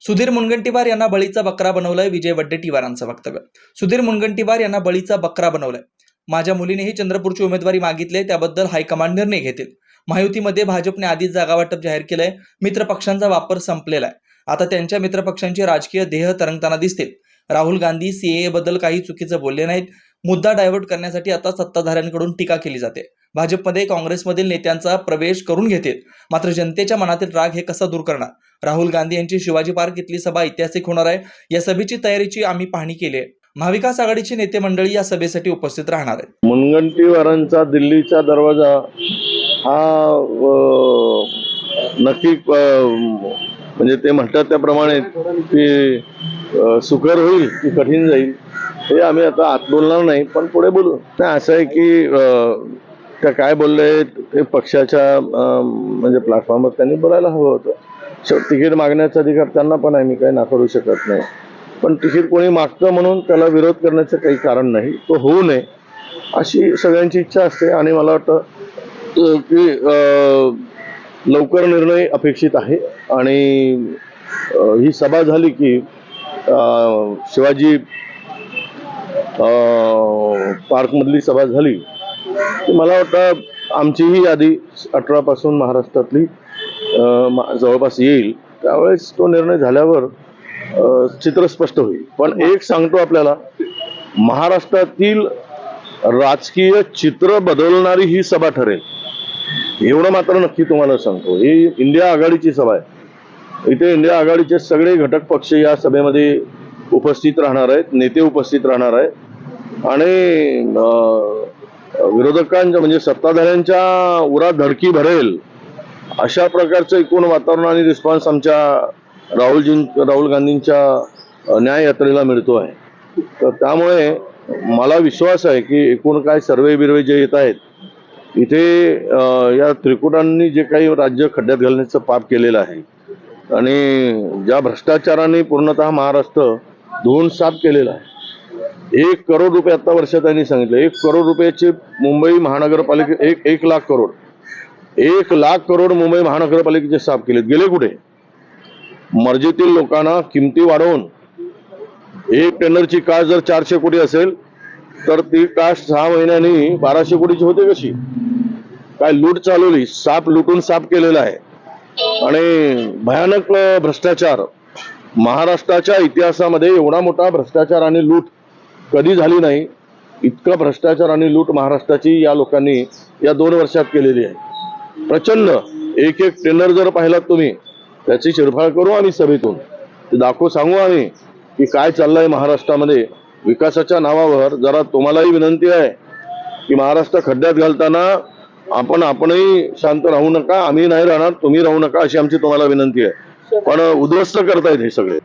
सुधीर मुनगंटीवार यांना बळीचा बकरा बनवलंय, विजय वडेट्टीवारांचं वक्तव्य. सुधीर मुनगंटीवार यांना बळीचा बकरा बनवलंय. माझ्या मुलीनेही चंद्रपूरची उमेदवारी मागितली, त्याबद्दल हायकमांड निर्णय घेतील. महायुतीमध्ये भाजपने आधीच जागा वाटप जाहीर केलंय. मित्रपक्षांचा वापर संपलेला आहे. आता त्यांच्या मित्रपक्षांची राजकीय देह तरंगताना दिसतील. राहुल गांधी सीएए बद्दल काही चुकीचं बोलले नाहीत. मुद्दा डायव्हर्ट करण्यासाठी आता सत्ताधाऱ्यांकडून टीका केली जाते. भाजपमध्ये काँग्रेसमधील नेत्यांचा प्रवेश करून घेतील. मात्र जनतेच्या मनातील राग हे कसा दूर करणार? राहुल गांधी यांची शिवाजी पार्क इथली सभा ऐतिहासिक होणार आहे. या सभेची तयारीची आम्ही पाहणी केली आहे. महाविकास आघाडीची नेते मंडळी या सभेसाठी उपस्थित राहणार आहेत. मुनगंटीवारांचा दिल्लीचा दरवाजा हा नक्की म्हणजे ते म्हणतात त्याप्रमाणे की सुकर होईल की कठीण जाईल हे आम्ही आता आत बोलणार नाही, पण पुढे बोलू. नाही असं आहे की त्या काय बोलले ते पक्षाच्या म्हणजे प्लॅटफॉर्मवर त्यांनी बोलायला हवं होतं. तिकीट मागण्याचा अधिकार त्यांना पण आहे, मी काही नाकारू शकत नाही. पण तिकीट कोणी मागतं म्हणून त्याला विरोध करण्याचं काही कारण नाही. तो होऊ नये अशी सगळ्यांची इच्छा असते आणि मला वाटतं की लवकर निर्णय अपेक्षित आहे. आणि ही सभा झाली की शिवाजी पार्कमधली सभा झाली की मला वाटतं आमचीही यादी 18 पासून महाराष्ट्रातली जवळपास येईल. त्यावेळेस तो निर्णय झाल्यावर चित्र स्पष्ट होईल. पण एक सांगतो आपल्याला, महाराष्ट्रातील राजकीय चित्र बदलणारी ही सभा ठरेल एवढं मात्र नक्की तुम्हाला सांगतो. ही इंडिया आघाडीची सभा आहे. इथे इंडिया आघाडीचे सगळे घटक पक्ष या सभेमध्ये उपस्थित राहणार आहेत, नेते उपस्थित राहणार आहेत आणि विरोधकांच्या म्हणजे सत्ताधाऱ्यांच्या उरात धडकी भरेल अशा प्रकारचं एकूण वातावरण आणि रिस्पॉन्स आमच्या राहुल गांधींच्या न्याय यात्रेला मिळतो आहे. तर त्यामुळे मला विश्वास आहे की एकूण काय सर्वे बिर्वे जे येत आहेत इथे या त्रिकुटांनी जे काही राज्य खड्ड्यात घालण्याचं पाप केलेलं आहे आणि ज्या भ्रष्टाचाराने पूर्णतः महाराष्ट्र धुवून साफ केलेला आहे. 1 करोड रुपये आता वर्षात त्यांनी सांगितलं, 1 करोड रुपयाचे मुंबई महानगरपालिके 1 लाख करोड 1 लाख करोड मुंबई महानगरपालिकेचे साफ केलेत. गेले कुठे? मर्जीतील लोकांना किमती वाढवून एक टेंडरची कास्ट जर 400 कोटी असेल तर ती कास्ट 6 महिन्यांनी 1200 कोटीची होते कशी? काय लूट चालवली, साप लुटून साफ केलेला आहे. आणि भयानक भ्रष्टाचार, महाराष्ट्राच्या इतिहासामध्ये एवढा मोठा भ्रष्टाचार आणि लूट कधी झाली नाही. इतका भ्रष्टाचार आणि लूट महाराष्ट्राची या लोकांनी या 2 वर्षात केलेली आहे. प्रचंड एक टेंडर जर पाहिलात तुम्ही त्याची शिरफाळ करू आम्ही सभेतून, ते दाखवू सांगू आम्ही की काय चाललंय महाराष्ट्रामध्ये विकासाच्या नावावर. जरा तुम्हालाही विनंती आहे की महाराष्ट्र खड्ड्यात घालताना आपणही शांत राहू नका. आम्ही नाही राहणार, तुम्ही राहू नका अशी आमची तुम्हाला विनंती आहे. पण उद्ध्वस्त करतायत हे सगळे.